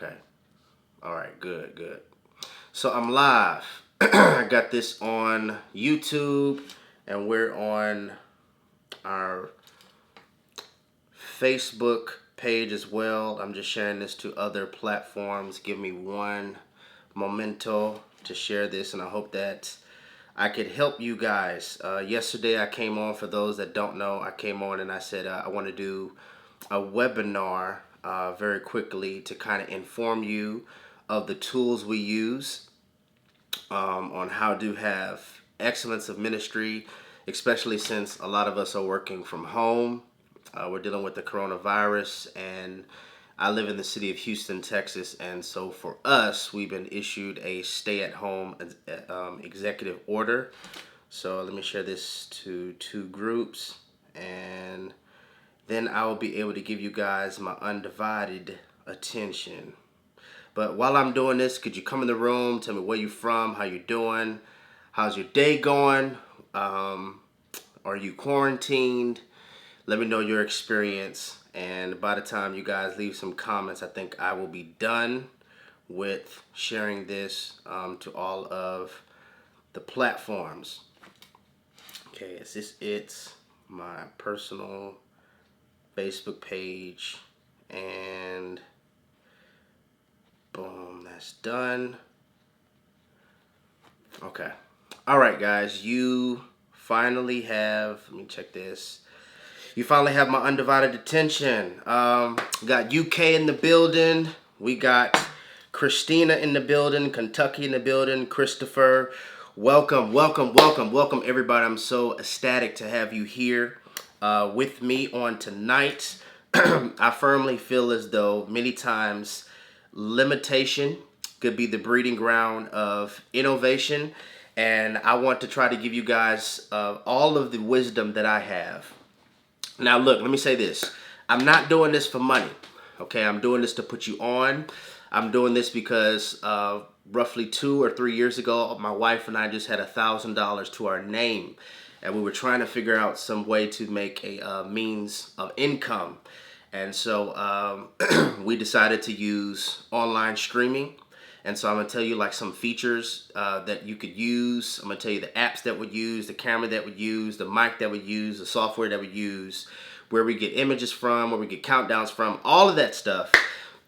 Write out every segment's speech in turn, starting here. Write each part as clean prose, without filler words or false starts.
Okay. All right. Good. Good. So I'm live. I got this on YouTube, and we're on our Facebook page as well. I'm just sharing this to other platforms. Give me one momento to share this, and I hope that I could help you guys. Yesterday, I came on. For those that don't know, I came on and I said I want to do a webinar very quickly to kind of inform you of the tools we use on how to have excellence of ministry, especially since a lot of us are working from home. We're dealing with the coronavirus, and I live in the city of Houston, Texas, and so for us, we've been issued a stay-at-home executive order. So let me share this to two groups, and then I will be able to give you guys my undivided attention. But while I'm doing this, could you come in the room, tell me where you're from, how you're doing, how's your day going, are you quarantined? Let me know your experience, and by the time you guys leave some comments, I think I will be done with sharing this to all of the platforms. Okay, is this it? My personal Facebook page, and boom, that's done. Okay. All right, guys, you finally have, let me check this. You finally have my undivided attention. Got UK in the building. We got Christina in the building, Kentucky in the building, Christopher. Welcome, welcome, welcome, welcome, everybody. I'm so ecstatic to have you here with me on tonight. I firmly feel as though many times limitation could be the breeding ground of innovation. And I want to try to give you guys all of the wisdom that I have. Now, look, let me say this. I'm not doing this for money, okay? I'm doing this to put you on. I'm doing this because roughly 2 or 3 years ago, my wife and I just had $1,000 to our name, and we were trying to figure out some way to make a means of income. And so we decided to use online streaming. And so I'm going to tell you like some features that you could use. I'm going to tell you the apps that would use, the camera that would use, the mic that would use, the software that would use, where we get images from, where we get countdowns from, all of that stuff.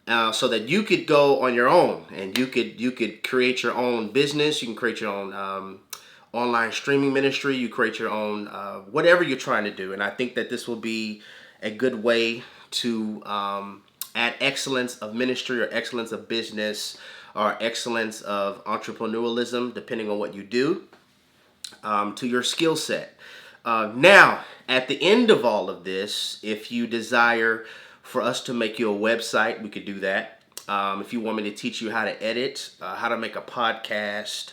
So that you could go on your own and you could create your own business. You can create your own online streaming ministry. You create your own whatever you're trying to do. And I think that this will be a good way to add excellence of ministry or excellence of business or excellence of entrepreneurialism, depending on what you do, to your skill set. Now, at the end of all of this, if you desire for us to make you a website, we could do that. If you want me to teach you how to edit, how to make a podcast,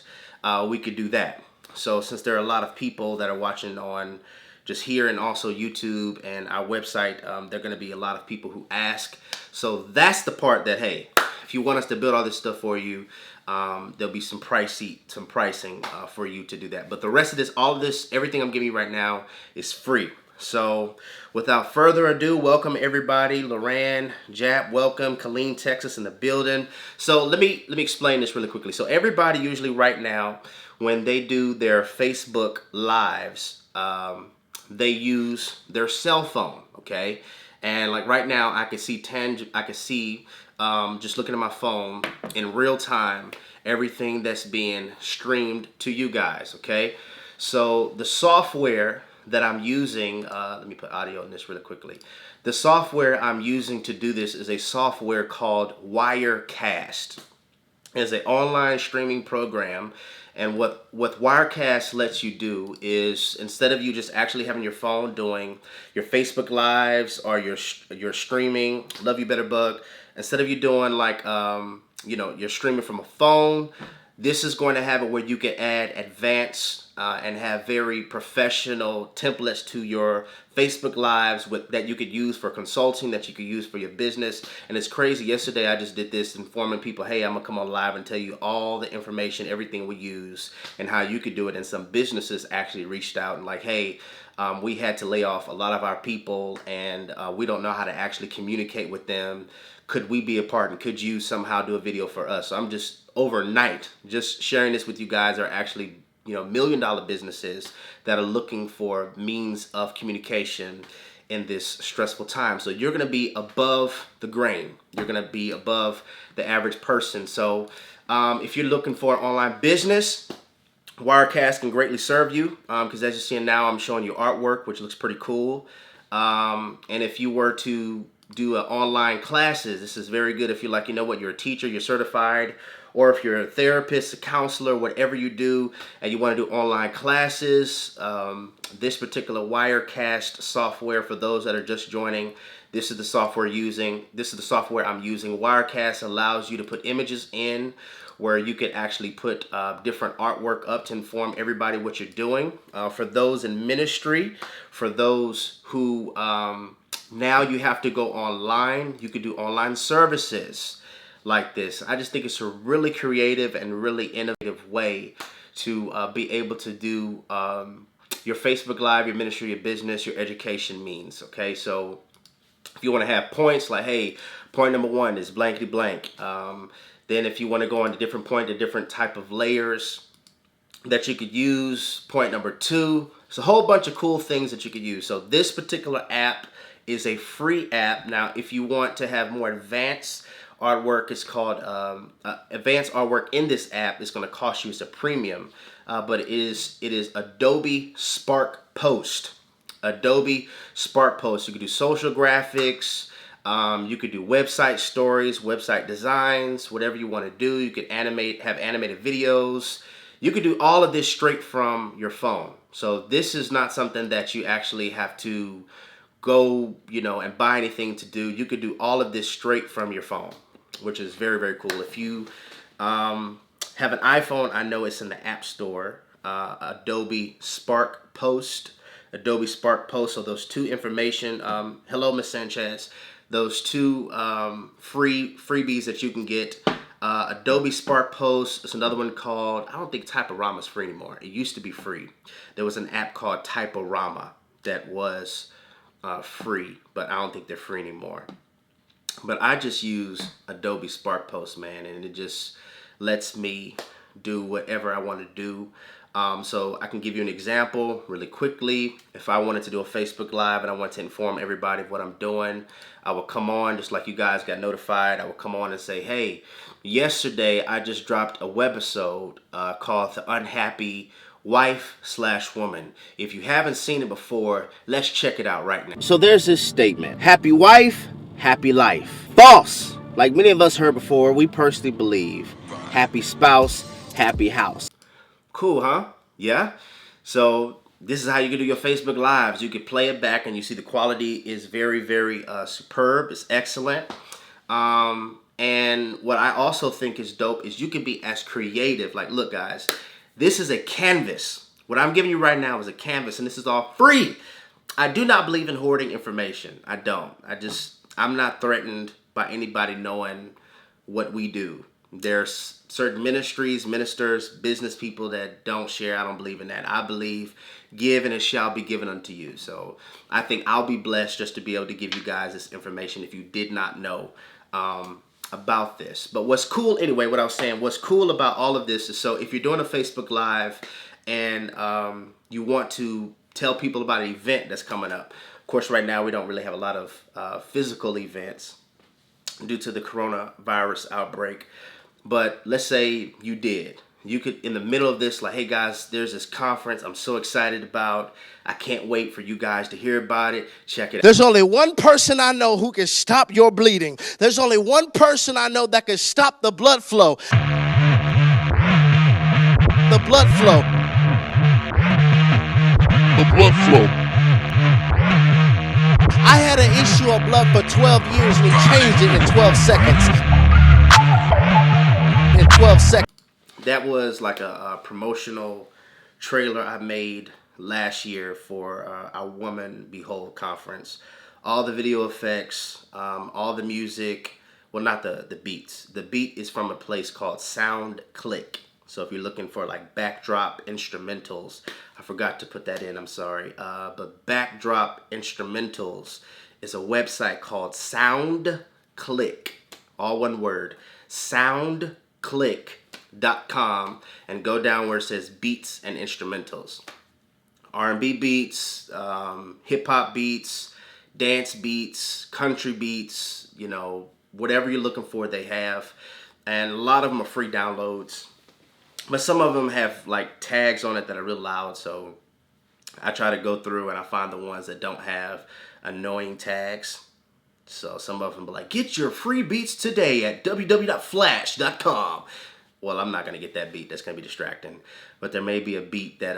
we could do that. So since there are a lot of people that are watching on just here and also YouTube and our website, there are going to be a lot of people who ask. So that's the part that, hey, if you want us to build all this stuff for you, there'll be some pricing for you to do that. But the rest of this, all of this, everything I'm giving you right now is free. So without further ado, welcome everybody. Loran, Jap, welcome. Colleen, Texas in the building. So let me explain this really quickly. So everybody usually right now, when they do their Facebook lives, they use their cell phone, okay? And like right now, I can see just looking at my phone in real time, everything that's being streamed to you guys, okay? So the software that I'm using, let me put audio in this really quickly. The software I'm using to do this is a software called Wirecast. It's an online streaming program. And what Wirecast lets you do is, instead of you just actually having your phone doing your Facebook lives or your streaming, Love You Better Bug, instead of you doing like you're streaming from a phone, this is going to have it where you can add advanced and have very professional templates to your Facebook lives that you could use for consulting, that you could use for your business. And it's crazy. Yesterday I just did this, informing people, hey, I'm gonna come on live and tell you all the information, everything we use and how you could do it. And some businesses actually reached out and like, hey, we had to lay off a lot of our people, and we don't know how to actually communicate with them could we be a part, and could you somehow do a video for us? So I'm just overnight just sharing this with you guys are actually, you know, $1 million businesses that are looking for means of communication in this stressful time. So you're going to be above the grain. You're going to be above the average person. So if you're looking for an online business, Wirecast can greatly serve you, because as you're seeing now, I'm showing you artwork, which looks pretty cool. And if you were to do online classes, this is very good if you're like, you know what, you're a teacher, you're certified, or if you're a therapist, a counselor, whatever you do, and you want to do online classes. This particular Wirecast software, for those that are just joining, this is the software using. This is the software I'm using. Wirecast allows you to put images in where you could actually put different artwork up to inform everybody what you're doing. For those in ministry, for those who now you have to go online, you could do online services like this. I just think it's a really creative and really innovative way to be able to do your Facebook Live, your ministry, your business, your education means. Okay, so if you want to have points like, hey, point number 1 is blankety blank. Then if you want to go on to different point, to different type of layers that you could use, point number 2. It's a whole bunch of cool things that you could use. So this particular app is a free app. Now, if you want to have more advanced artwork, it's called advanced artwork in this app. It's going to cost you, it's a premium, but it is Adobe Spark Post. Adobe Spark Post. You could do social graphics. You could do website stories, website designs, whatever you want to do. You could have animated videos. You could do all of this straight from your phone. So this is not something that you actually have to go, you know, and buy anything to do. You could do all of this straight from your phone, which is very, very cool. If you have an iPhone, I know it's in the App Store. Adobe Spark Post. Adobe Spark Post. So those two information. Hello, Miss Sanchez. Those two freebies that you can get. Adobe Spark Post. There's another one called, I don't think Typorama is free anymore. It used to be free. There was an app called Typorama that was free, but I don't think they're free anymore. But I just use Adobe Spark Post, man, and it just lets me do whatever I want to do. So I can give you an example really quickly. If I wanted to do a Facebook Live and I want to inform everybody of what I'm doing, I would come on, just like you guys got notified, I would come on and say, hey, yesterday I just dropped a webisode called The Unhappy Wife/Woman. If you haven't seen it before, let's check it out right now. So there's this statement: happy wife, happy life. False. Like many of us heard before, we personally believe happy spouse, happy house. Cool, huh? Yeah. So this is how you can do your Facebook Lives. You can play it back and you see the quality is very, very superb. It's excellent. And what I also think is dope is you can be as creative. Like, look, guys, this is a canvas. What I'm giving you right now is a canvas, and this is all free. I do not believe in hoarding information. I don't. I'm not threatened by anybody knowing what we do. There's certain ministries, ministers, business people that don't share. I don't believe in that. I believe give and it shall be given unto you. So I think I'll be blessed just to be able to give you guys this information if you did not know about this. But what's cool, anyway, what I was saying, what's cool about all of this is, so if you're doing a Facebook Live and you want to tell people about an event that's coming up. Of course, right now we don't really have a lot of physical events due to the coronavirus outbreak. But let's say you did. You could, in the middle of this, like, hey guys, there's this conference I'm so excited about. I can't wait for you guys to hear about it. Check it out. There's only one person I know who can stop your bleeding. There's only one person I know that can stop the blood flow. The blood flow. The blood flow. I had an issue of blood for 12 years and he changed it in 12 seconds. In 12 seconds. That was like a promotional trailer I made last year for our Woman Behold conference. All the video effects, all the music, well, not the beats. The beat is from a place called SoundClick. So if you're looking for like backdrop instrumentals, I forgot to put that in, I'm sorry. But backdrop instrumentals is a website called SoundClick. all one word, soundclick.com, and go down where it says beats and instrumentals. R&B beats, hip hop beats, dance beats, country beats, you know, whatever you're looking for, they have. And a lot of them are free downloads. But some of them have like tags on it that are real loud. So I try to go through and I find the ones that don't have annoying tags. So some of them be like, get your free beats today at www.flash.com. Well, I'm not going to get that beat. That's going to be distracting. But there may be a beat that,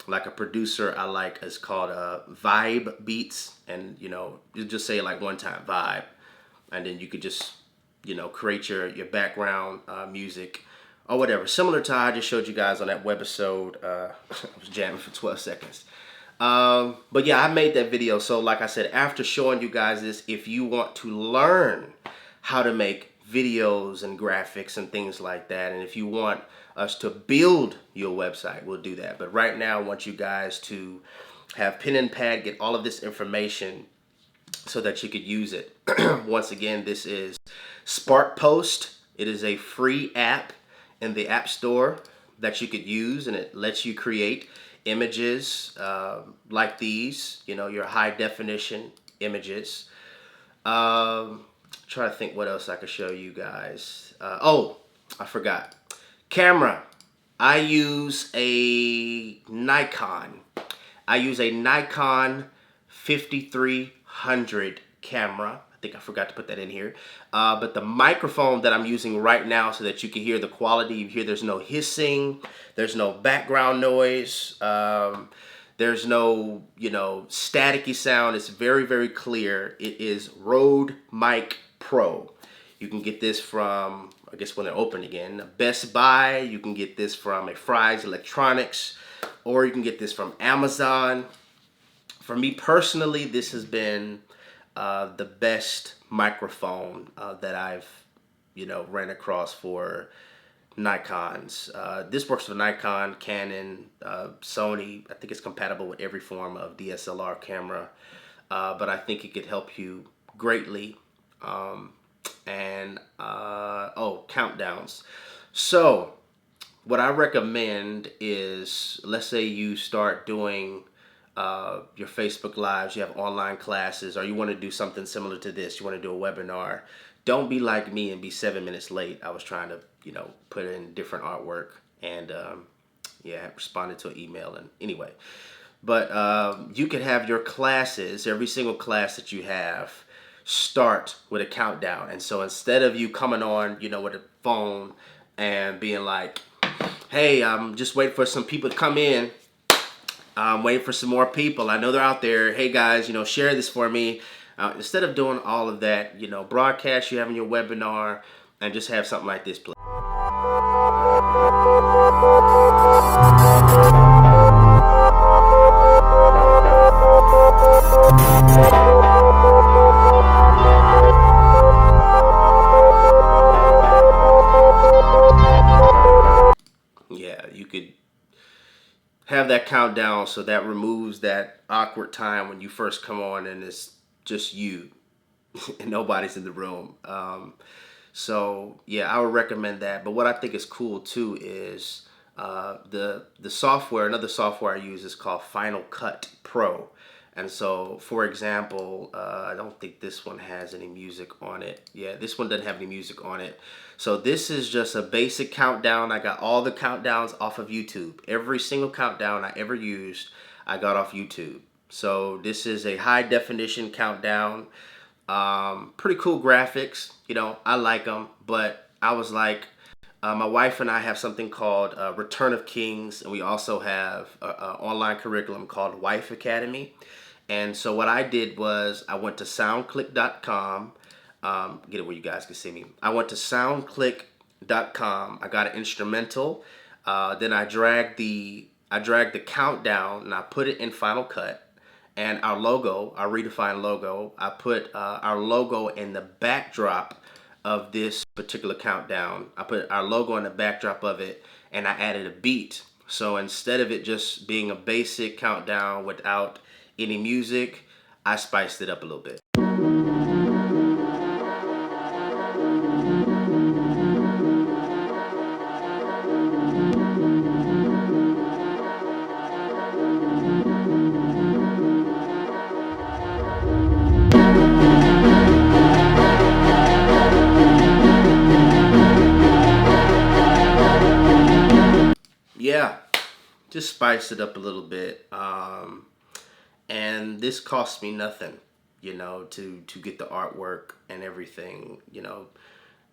like a producer I like is called Vibe Beats. And, you know, you just say like one time, Vibe. And then you could just, you know, create your background music or whatever. Similar to how I just showed you guys on that webisode. I was jamming for 12 seconds. But yeah, I made that video. So like I said, after showing you guys this, if you want to learn how to make videos and graphics and things like that, and if you want us to build your website, we'll do that. But right now I want you guys to have pen and pad, get all of this information so that you could use it. Once again, this is Spark Post. It is a free app in the App Store that you could use, and it lets you create images like these, you know, your high definition images. Try to think what else I could show you guys. Oh, I forgot. Camera. I use a Nikon. I use a Nikon 5300 camera. I think I forgot to put that in here. But the microphone that I'm using right now so that you can hear the quality, you hear there's no hissing, there's no background noise, there's no, you know, staticky sound. It's very, very clear. It is Rode Mic Pro. You can get this from, I guess when they're open again, Best Buy. You can get this from a Fry's Electronics, or you can get this from Amazon. For me personally, this has been the best microphone that I've, you know, ran across for Nikons. This works for Nikon, Canon, Sony. I think it's compatible with every form of DSLR camera, but I think it could help you greatly. Oh, countdowns. So what I recommend is, let's say you start doing your Facebook Lives, you have online classes, or you want to do something similar to this, you want to do a webinar. Don't be like me and be 7 minutes late. I was trying to, you know, put in different artwork, and yeah, I responded to an email, and anyway. But you could have your classes, every single class that you have, start with a countdown. And so instead of you coming on, you know, with a phone and being like, hey, I'm just waiting for some people to come in. I'm waiting for some more people. I know they're out there. Hey guys, you know, share this for me. Instead of doing all of that, you know, broadcast you having your webinar and just have something like this play. Yeah, you could have that countdown, so that removes that awkward time when you first come on and it's just you and nobody's in the room. So yeah, I would recommend that. But what I think is cool too is the software. Another software I use is called Final Cut Pro. And so, for example, I don't think this one has any music on it. Yeah, this one doesn't have any music on it. So this is just a basic countdown. I got all the countdowns off of YouTube. Every single countdown I ever used, I got off YouTube. So this is a high definition countdown. Pretty cool graphics. You know, I like them. But I was like, my wife and I have something called Return of Kings. And we also have an online curriculum called Wife Academy. And so what I did was I went to soundclick.com. Get it where you guys can see me. I went to soundclick.com. I got an instrumental. Then I dragged the countdown and I put it in Final Cut. And our logo, our redefined logo, I put our logo in the backdrop of this particular countdown. I put our logo in the backdrop of it, and I added a beat. So instead of it just being a basic countdown without any music, I spiced it up a little bit. just spice it up a little bit. And this cost me nothing, to get the artwork and everything.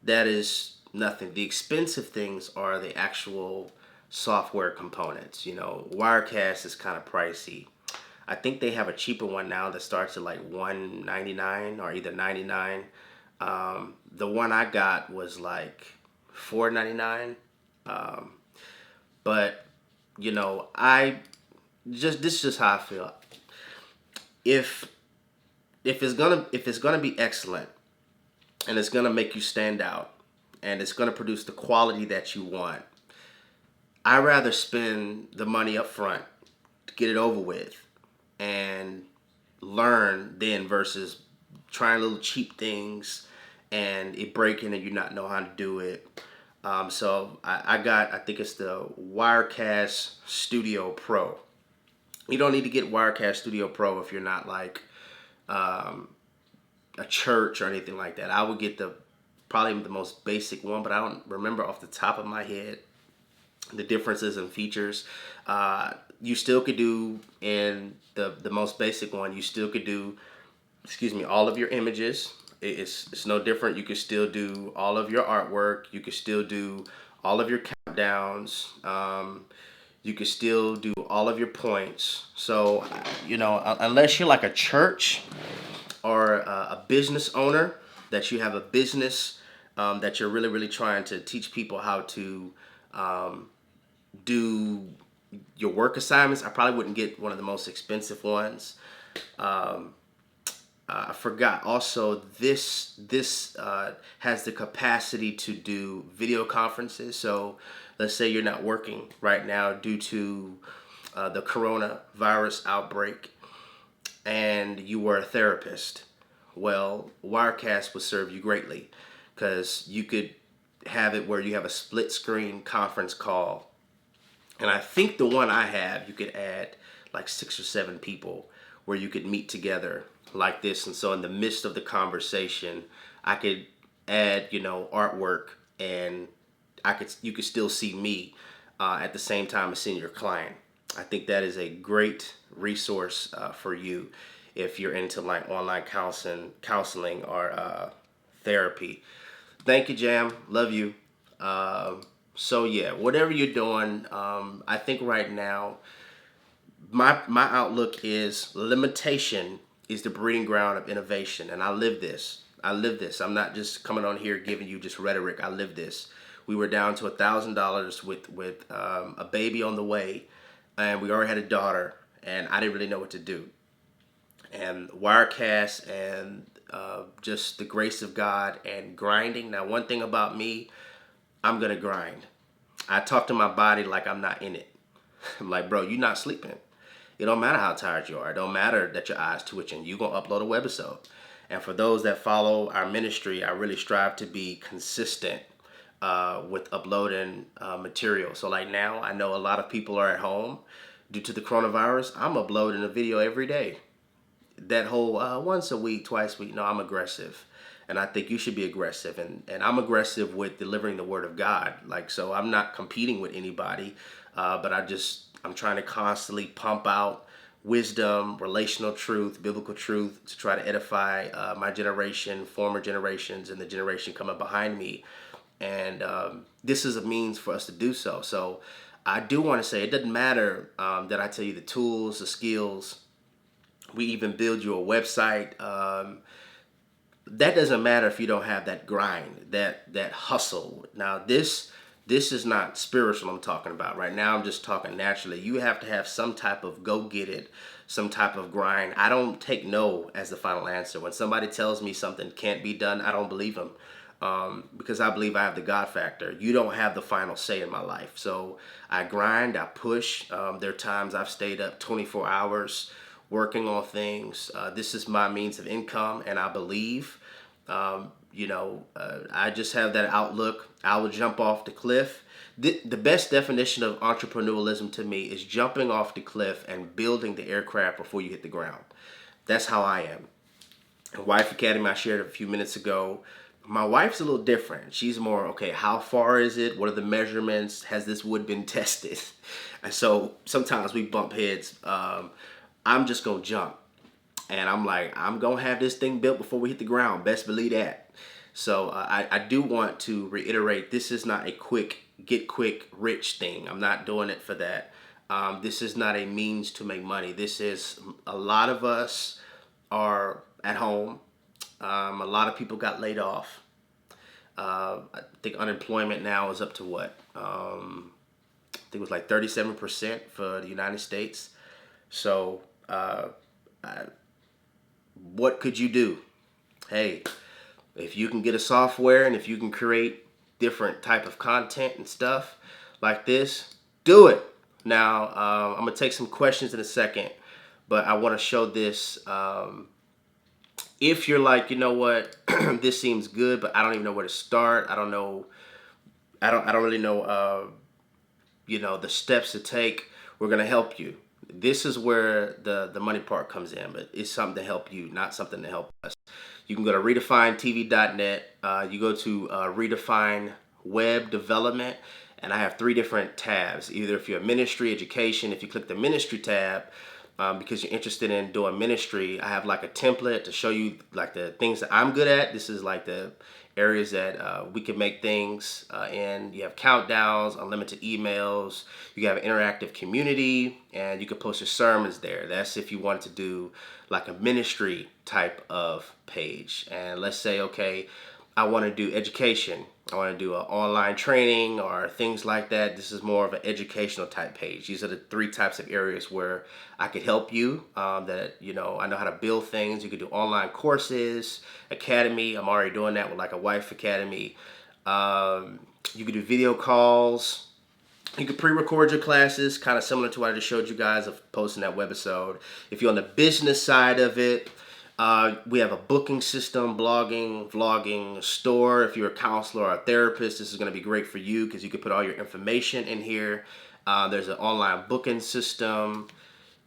That is nothing. The expensive things are the actual software components. Wirecast is kind of pricey. I think they have a cheaper one now that starts at like 199 or either 99. The one I got was like 499. But I just this is just how I feel. If if it's gonna be excellent and it's gonna make you stand out and it's gonna produce the quality that you want, I'd rather spend the money up front to get it over with and learn then versus trying little cheap things and it breaking and you not know how to do it. So I think it's the Wirecast Studio Pro. You don't need to get Wirecast Studio Pro if you're not like a church or anything like that. I would get probably the most basic one, but I don't remember off the top of my head the differences and features. You still could do in the most basic one. You still could do, all of your images. It's no different. You could still do all of your artwork. You could still do all of your countdowns. You could still do all of your points. So, unless you're like a church or a business owner, that you have a business that you're really, really trying to teach people how to do your work assignments, I probably wouldn't get one of the most expensive ones. I forgot also this has the capacity to do video conferences. So let's say you're not working right now due to the coronavirus outbreak and you were a therapist. Well, Wirecast would serve you greatly because you could have it where you have a split screen conference call. And I think the one I have, you could add like 6 or 7 people where you could meet together like this. And so in the midst of the conversation, I could add, artwork and you could still see me at the same time as seeing your client. I think that is a great resource for you if you're into like online counseling or therapy. Thank you, Jam. Love you. So yeah, whatever you're doing, I think right now, my outlook is limitation is the breeding ground of innovation, and I live this. I'm not just coming on here giving you just rhetoric. I live this. We were down to $1,000 with a baby on the way, and we already had a daughter, and I didn't really know what to do. And Wirecast and just the grace of God and grinding. Now, one thing about me, I'm gonna grind. I talk to my body like I'm not in it. I'm like, bro, you're not sleeping. It don't matter how tired you are. It don't matter that your eyes twitching. You gonna upload a webisode. And for those that follow our ministry, I really strive to be consistent with uploading material. So like now, I know a lot of people are at home due to the coronavirus. I'm uploading a video every day. That whole once a week, twice a week. No, I'm aggressive. And I think you should be aggressive. And I'm aggressive with delivering the word of God. Like, so I'm not competing with anybody, but I'm trying to constantly pump out wisdom, relational truth, biblical truth to try to edify my generation, former generations, and the generation coming behind me. And this is a means for us to do so. So I do want to say it doesn't matter that I tell you the tools, the skills. We even build you a website. That doesn't matter if you don't have that grind, that hustle. Now this is not spiritual I'm talking about. Right now I'm just talking naturally. You have to have some type of go get it, some type of grind. I don't take no as the final answer. When somebody tells me something can't be done, I don't believe them. Because I believe I have the God factor. You don't have the final say in my life. So I grind, I push. There are times I've stayed up 24 hours working on things. This is my means of income, and I believe, I just have that outlook. I will jump off the cliff. The best definition of entrepreneurialism to me is jumping off the cliff and building the aircraft before you hit the ground. That's how I am. Wife Academy, I shared a few minutes ago. My wife's a little different. She's more, okay, how far is it? What are the measurements? Has this wood been tested? And so sometimes we bump heads. I'm just going to jump. And I'm like, I'm going to have this thing built before we hit the ground. Best believe that. So I do want to reiterate, this is not a get quick rich thing. I'm not doing it for that. This is not a means to make money. This is, a lot of us are at home. A lot of people got laid off. I think unemployment now is up to what? I think it was like 37% for the United States. So what could you do? Hey, if you can get a software and if you can create different type of content and stuff like this, do it. Now, I'm going to take some questions in a second, but I want to show this. If you're like, you know what, this seems good, but I don't even know where to start. I don't know. I don't really know, the steps to take. We're going to help you. This is where the money part comes in, but it's something to help you, not something to help us. You can go to redefinetv.net. You go to Redefine Web Development, and I have 3 different tabs. Either if you're ministry, education, if you click the ministry tab, because you're interested in doing ministry, I have like a template to show you like the things that I'm good at. This is like the areas that we can make things in. You have countdowns, unlimited emails, you have an interactive community, and you can post your sermons there. That's if you want to do like a ministry type of page. And let's say, okay, I want to do education. I want to do an online training or things like that. This is more of an educational type page. These are the 3 types of areas where I could help you. That I know how to build things. You could do online courses, academy. I'm already doing that with like a wife academy. You could do video calls. You could pre-record your classes, kind of similar to what I just showed you guys of posting that webisode. If you're on the business side of it, we have a booking system, blogging, vlogging, store. If you're a counselor or a therapist, this is going to be great for you because you can put all your information in here. There's an online booking system.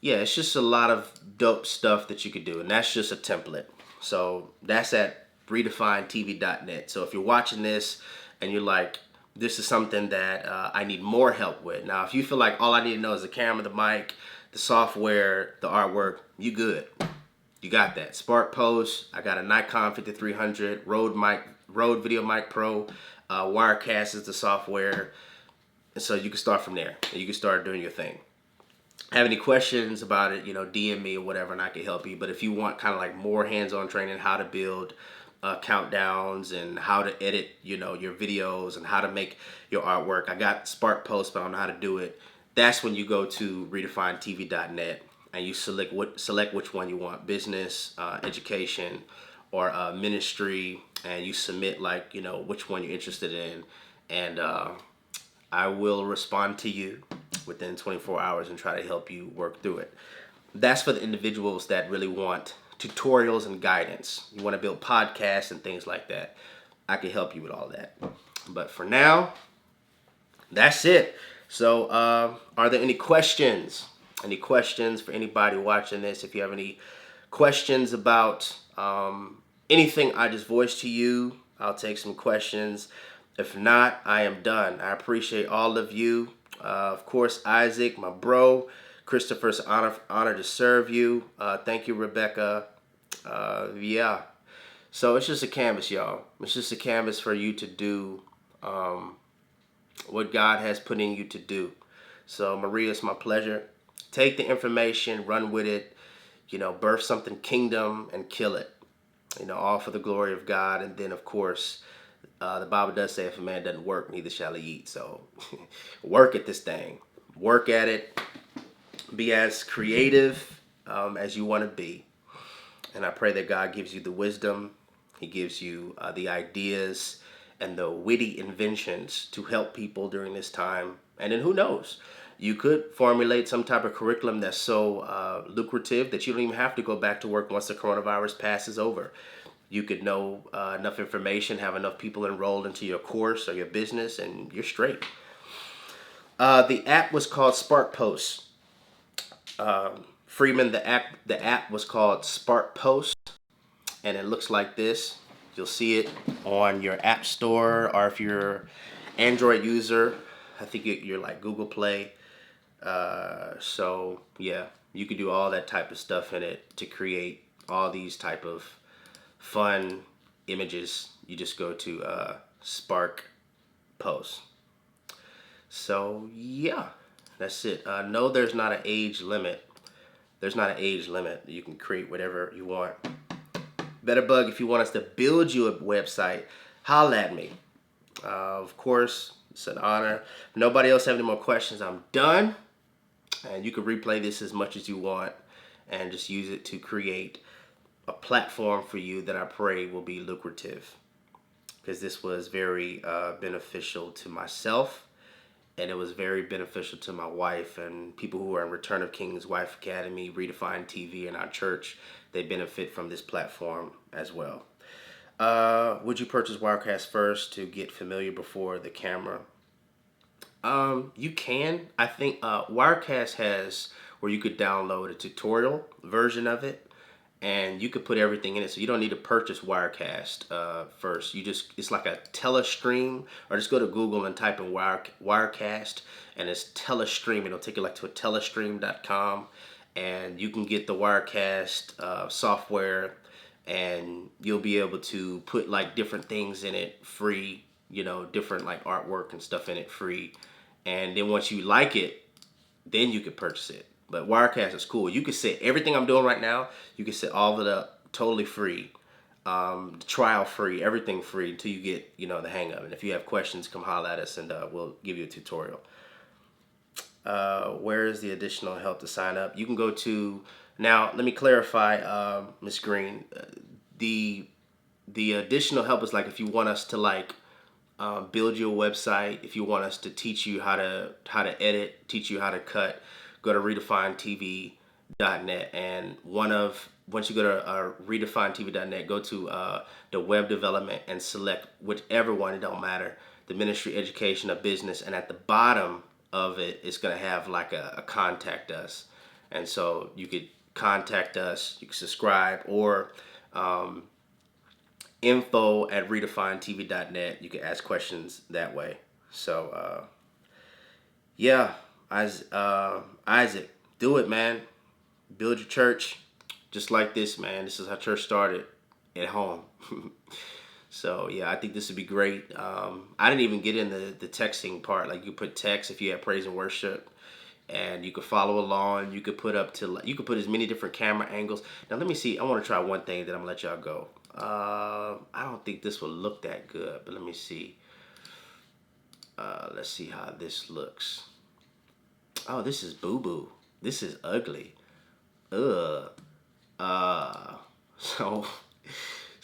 Yeah, it's just a lot of dope stuff that you could do, and that's just a template. So that's at redefinetv.net. So if you're watching this and you're like, this is something that I need more help with. Now, if you feel like all I need to know is the camera, the mic, the software, the artwork, you good. You got that. Spark Post. I got a Nikon 5300, Rode Video Mic Pro, Wirecast is the software. And so you can start from there. And you can start doing your thing. Have any questions about it, DM me or whatever, and I can help you. But if you want kind of like more hands-on training, how to build countdowns and how to edit, your videos and how to make your artwork, I got Spark Post, but I don't know how to do it. That's when you go to redefinetv.net and you select which one you want, business, education, or ministry, and you submit which one you're interested in, and I will respond to you within 24 hours and try to help you work through it. That's for the individuals that really want tutorials and guidance. You want to build podcasts and things like that. I can help you with all that. But for now, that's it. So are there any questions? Any questions for anybody watching this? If you have any questions about anything I just voiced to you, I'll take some questions. If not, I am done. I appreciate all of you. Of course, Isaac, my bro. Christopher's honor to serve you. Thank you, Rebecca. Yeah. So it's just a canvas, y'all. It's just a canvas for you to do what God has put in you to do. So, Maria, it's my pleasure. Take the information, run with it, birth something kingdom and kill it. All for the glory of God. And then, of course, the Bible does say if a man doesn't work, neither shall he eat. So work at this thing. Work at it. Be as creative as you want to be. And I pray that God gives you the wisdom. He gives you the ideas and the witty inventions to help people during this time. And then who knows? You could formulate some type of curriculum that's so lucrative that you don't even have to go back to work once the coronavirus passes over. You could know enough information, have enough people enrolled into your course or your business, and you're straight. The app was called Spark Post. Freeman, the app was called Spark Post, and it looks like this. You'll see it on your app store, or if you're Android user, I think you're like Google Play. So yeah, you can do all that type of stuff in it to create all these type of fun images. You just go to Spark Post. So yeah, that's it. No, there's not an age limit. There's not an age limit. You can create whatever you want. Betterbug, if you want us to build you a website, holla at me. Of course, it's an honor. If nobody else have any more questions, I'm done. And you can replay this as much as you want and just use it to create a platform for you that I pray will be lucrative. Because this was very beneficial to myself, and it was very beneficial to my wife and people who are in Return of Kings, Wife Academy, Redefined TV, and our church. They benefit from this platform as well. Would you purchase Wirecast first to get familiar before the camera? You can. I think Wirecast has where you could download a tutorial version of it, and you could put everything in it. So you don't need to purchase Wirecast first. It's like a Telestream, or just go to Google and type in Wirecast, and it's Telestream. It'll take you like to a Telestream.com, and you can get the Wirecast software, and you'll be able to put like different things in it free. Different like artwork and stuff in it free. And then once you like it, then you can purchase it. But Wirecast is cool. You can set everything I'm doing right now. You can set all of it up totally free, trial free, everything free until you get the hang of it. If you have questions, come holler at us and we'll give you a tutorial. Where is the additional help to sign up? You can go to now. Let me clarify, Miss Green. The additional help is like if you want us to like build you a website, if you want us to teach you how to edit, teach you how to cut, go to redefinetv.net, and once you go to redefinetv.net, go to the web development and select whichever one. It don't matter, the ministry, education, or business, and at the bottom of it, it's going to have like a contact us, and so you could contact us, you can subscribe, or info at redefinetv.net. You can ask questions that way. So yeah, Isaac, do it, man. Build your church just like this, man. This is how church started, at home. So yeah, I think this would be great. I didn't even get in the texting part. Like, you put text if you have praise and worship, and you could follow along. You could put as many different camera angles. Now let me see. I want to try one thing, then I'm gonna let y'all go. I don't think this will look that good, but let me see. Let's see how this looks. Oh, this is boo-boo. This is ugly. Ugh.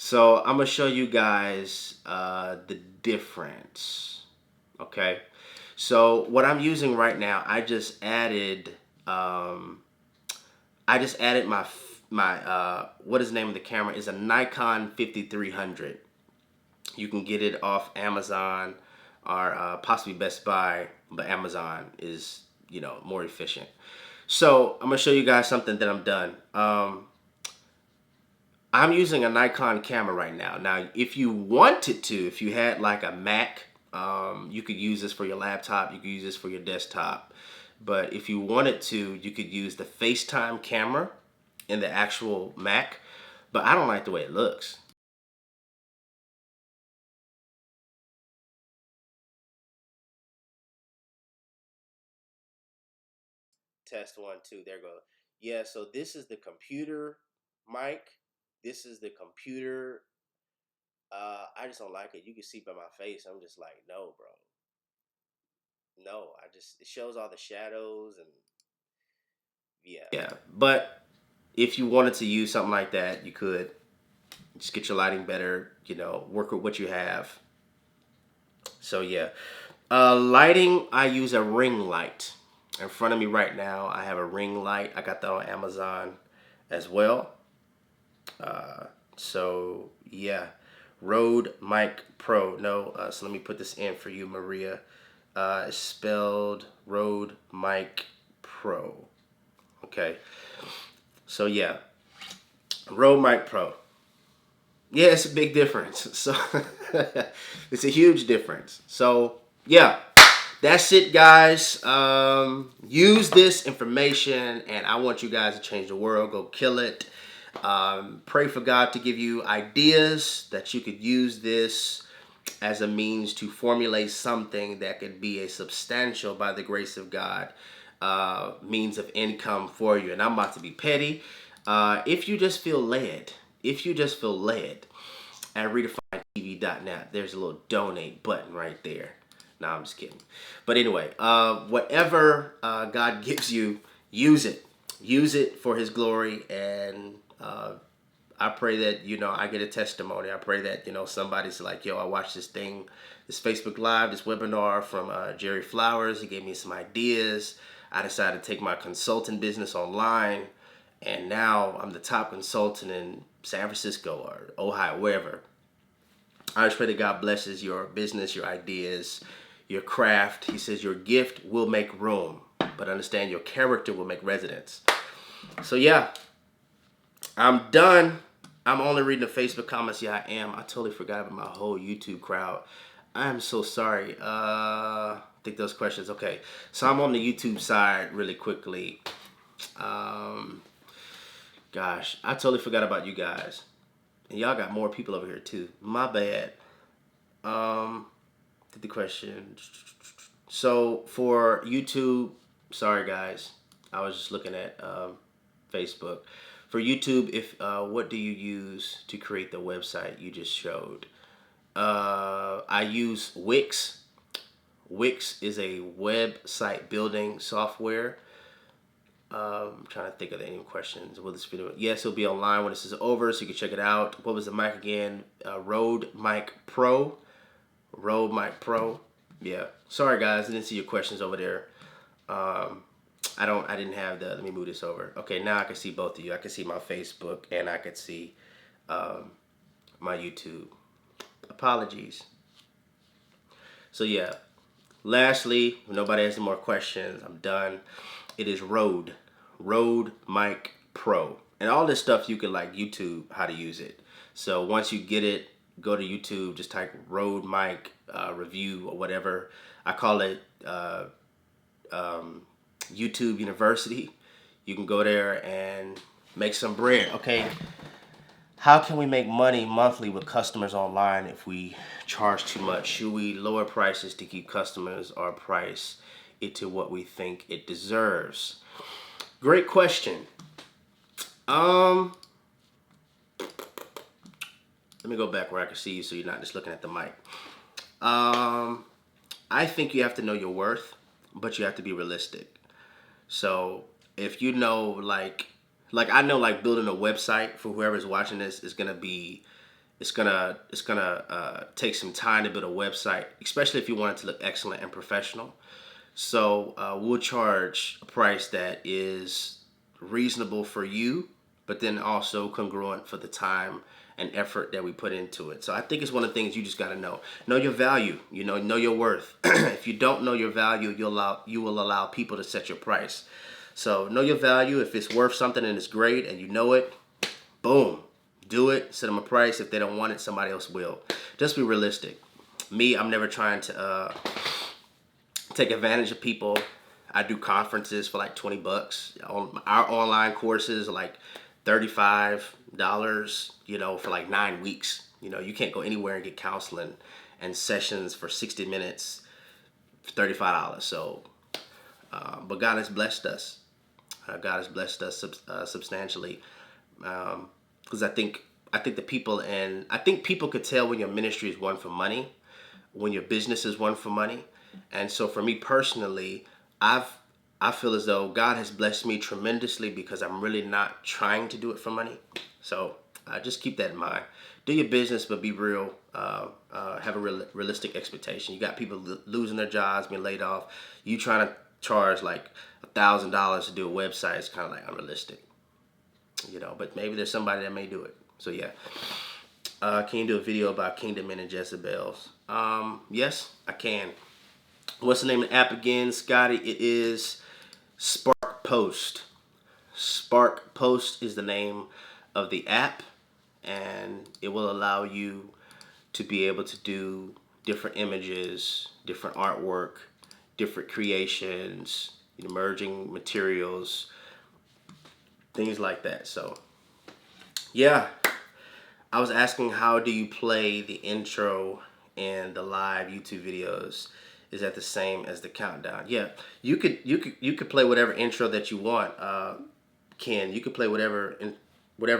So, I'm gonna show you guys the difference. Okay. So what I'm using right now, I just added my what is the name of the camera? Is a Nikon 5300. You can get it off Amazon or possibly Best Buy, but Amazon is more efficient. So I'm gonna show you guys something that I'm done. I'm using a Nikon camera right now. Now, if you wanted to, if you had like a Mac, you could use this for your laptop. You could use this for your desktop. But if you wanted to, you could use the FaceTime camera in the actual Mac. But I don't like the way it looks. Test 1, 2. There go. Yeah. So this is the computer mic. This is the computer. I just don't like it. You can see by my face. I'm just like, no, bro. No, it shows all the shadows and yeah. Yeah. But if you wanted to use something like that, you could just get your lighting better, work with what you have. So yeah. Lighting, I use a ring light. In front of me right now, I have a ring light. I got that on Amazon as well. So yeah. Rode Mic Pro. No, so let me put this in for you, Maria. It's spelled Rode Mic Pro. Okay. So yeah, Rode Mic Pro. Yeah, it's a big difference. So it's a huge difference. So yeah, that's it, guys. Use this information, and I want you guys to change the world. Go kill it. Pray for God to give you ideas that you could use this as a means to formulate something that could be a substantial, by the grace of God, means of income for you. And I'm about to be petty. If you just feel led, at redefinetv.net, there's a little donate button right there. No, I'm just kidding. But anyway, whatever God gives you, use it. Use it for His glory, and I pray that, I get a testimony. I pray that, somebody's like, yo, I watched this thing, this Facebook Live, this webinar from Jerry Flowers. He gave me some ideas. I decided to take my consulting business online, and now I'm the top consultant in San Francisco or Ohio, wherever. I just pray that God blesses your business, your ideas, your craft. He says your gift will make room, but understand your character will make residence. So yeah, I'm done. I'm only reading the Facebook comments. Yeah, I am. I totally forgot about my whole YouTube crowd. I am so sorry. I think those questions. Okay, so I'm on the YouTube side really quickly. Gosh, I totally forgot about you guys. And y'all got more people over here too. My bad. Did the question. So for YouTube, sorry guys. I was just looking at Facebook. For YouTube, if what do you use to create the website you just showed? I use Wix. Wix is a website building software. I'm trying to think of any questions. Will this video? Yes, it'll be online when this is over, so you can check it out. What was the mic again? Rode Mic Pro. Rode Mic Pro. Yeah. Sorry guys, I didn't see your questions over there. I didn't have the. Let me move this over. Okay, now I can see both of you. I can see my Facebook and I can see my YouTube. Apologies. So yeah. Lastly, if nobody has any more questions, I'm done. It is Rode Mic Pro, and all this stuff you can like YouTube how to use it. So once you get it, go to YouTube, just type Rode Mic review or whatever. I call it YouTube University. You can go there and make some bread. Okay, how can we make money monthly with customers online if we charge too much? Should we lower prices to keep customers or price it to what we think it deserves? Great question. Let me go back where I can see you so you're not just looking at the mic. I think you have to know your worth, but you have to be realistic. So if you know, like I know, like building a website for whoever's watching this is gonna be, it's gonna take some time to build a website, especially if you want it to look excellent and professional. So we'll charge a price that is reasonable for you, but then also congruent for the time and effort that we put into it. So I think it's one of the things you just got to know. Know your value. Know your worth. If you don't know your value, you will allow people to set your price. So know your value. If it's worth something and it's great and you know it, boom, do it. Set them a price. If they don't want it, somebody else will. Just be realistic. Me, I'm never trying to take advantage of people. I do conferences for like $20. Our online courses are like $35, for like 9 weeks. You can't go anywhere and get counseling and sessions for 60 minutes for $35. So, but God has blessed us. God has blessed us substantially. Because I think the people, and I think people could tell when your ministry is one for money, when your business is one for money. And so for me personally, I feel as though God has blessed me tremendously because I'm really not trying to do it for money. So just keep that in mind. Do your business, but be real. Have a realistic expectation. You got people losing their jobs, being laid off. You trying to charge like $1,000 to do a website is kind of like unrealistic. But maybe there's somebody that may do it. So yeah. Can you do a video about Kingdom Men and Jezebels? Yes, I can. What's the name of the app again, Scotty? It is Spark Post. Spark Post is the name of the app. and it will allow you to be able to do different images, different artwork, different creations, emerging materials, things like that. So yeah, I was asking, how do you play the intro and the live YouTube videos? Is that the same as the countdown? Yeah, you could play whatever intro that you want. Ken, you could play whatever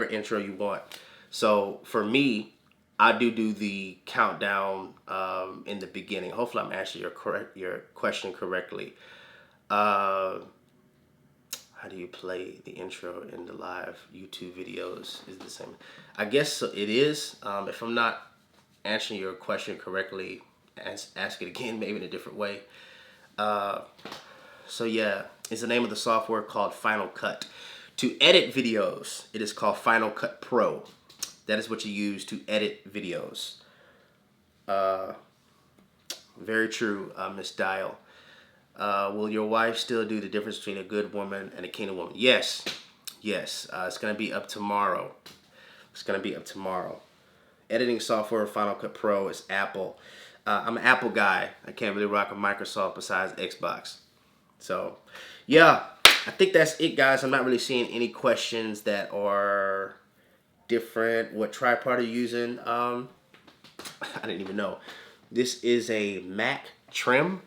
intro you want. So for me, I do the countdown in the beginning. Hopefully, I'm answering your question correctly. Uh, how do you play the intro in the live YouTube videos? Is it the same? I guess so, it is. If I'm not answering your question correctly, ask it again, maybe in a different way. So yeah, it's the name of the software called Final Cut. To edit videos, it is called Final Cut Pro. That is what you use to edit videos. Very true, Miss Dial. Will your wife still do the difference between a good woman and a kingdom woman? Yes. Yes. It's going to be up tomorrow. It's going to be up tomorrow. Editing software Final Cut Pro is Apple. I'm an Apple guy. I can't really rock a Microsoft besides Xbox. So, yeah, I think that's it, guys. I'm not really seeing any questions that are different. What tripod are you using? I didn't even know. This is a Mac trim.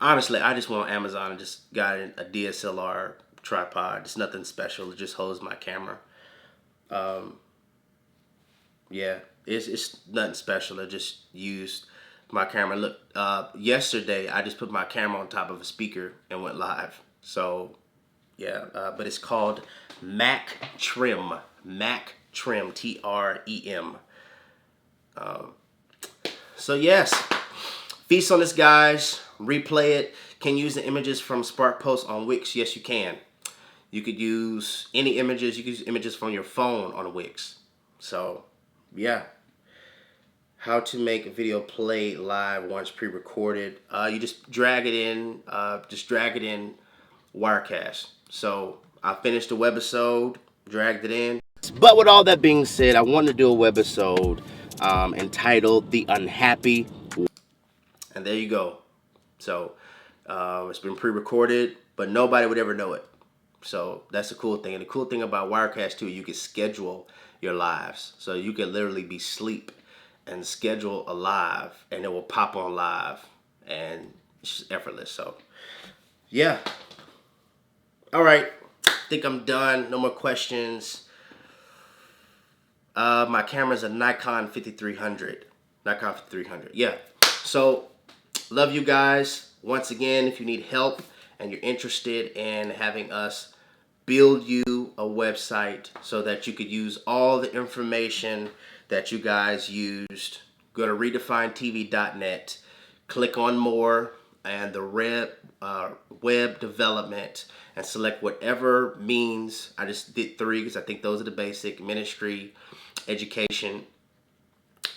Honestly, I just went on Amazon and just got a DSLR tripod. It's nothing special. It just holds my camera. Yeah, it's nothing special. I just used my camera. Look, yesterday I just put my camera on top of a speaker and went live. So, yeah, but it's called Mac Trim. Mac Trim, Trem. So yes, feast on this, guys. Replay it. Can you use the images from Spark Post on Wix? Yes, you can. You could use any images. You could use images from your phone on Wix. So, yeah. How to make a video play live once pre-recorded. You just drag it in. Wirecast. So I finished the webisode, dragged it in. But with all that being said, I wanted to do a webisode entitled "The Unhappy." And there you go. So it's been pre-recorded, but nobody would ever know it. So that's the cool thing. And the cool thing about Wirecast too, you can schedule your lives. So you can literally be asleep and schedule a live, and it will pop on live, and it's just effortless. So yeah. All right. I think I'm done. No more questions. My camera's a Nikon 5300. Nikon 5300. Yeah. So love you guys. Once again, if you need help and you're interested in having us build you a website so that you could use all the information that you guys used, go to redefinetv.net, click on more and the web development, and select whatever means. I just did 3 because I think those are the basic: ministry, education,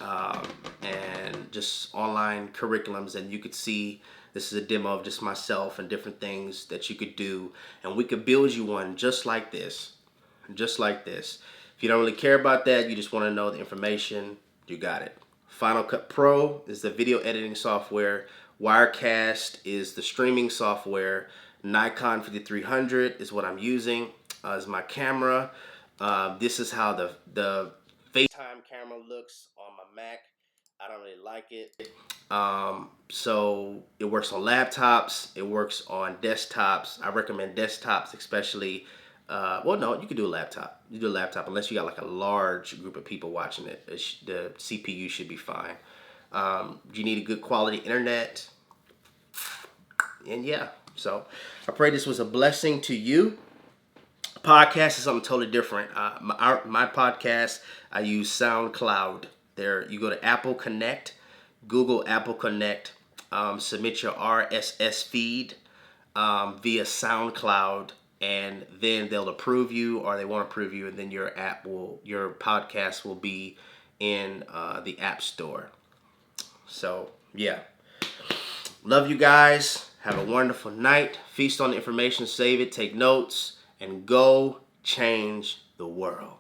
and just online curriculums. And you could see this is a demo of just myself and different things that you could do, and we could build you one just like this. Just like this. If you don't really care about that, you just want to know the information, you got it. Final Cut Pro is the video editing software. Wirecast is the streaming software. Nikon 5300 is what I'm using as my camera. This is how the FaceTime camera looks on my Mac. I don't really like it. So it works on laptops. It works on desktops. I recommend desktops, especially. Well, no, you could do a laptop. You do a laptop unless you got like a large group of people watching it. The CPU should be fine. You need a good quality internet. And yeah, so I pray this was a blessing to you. Podcast is something totally different. My podcast, I use SoundCloud. There, you go to Apple Connect, Google Apple Connect, submit your RSS feed via SoundCloud, and then they'll approve you, or they won't approve you, and then your podcast will be in the App Store. So yeah, love you guys. Have a wonderful night. Feast on the information, save it, take notes, and go change the world.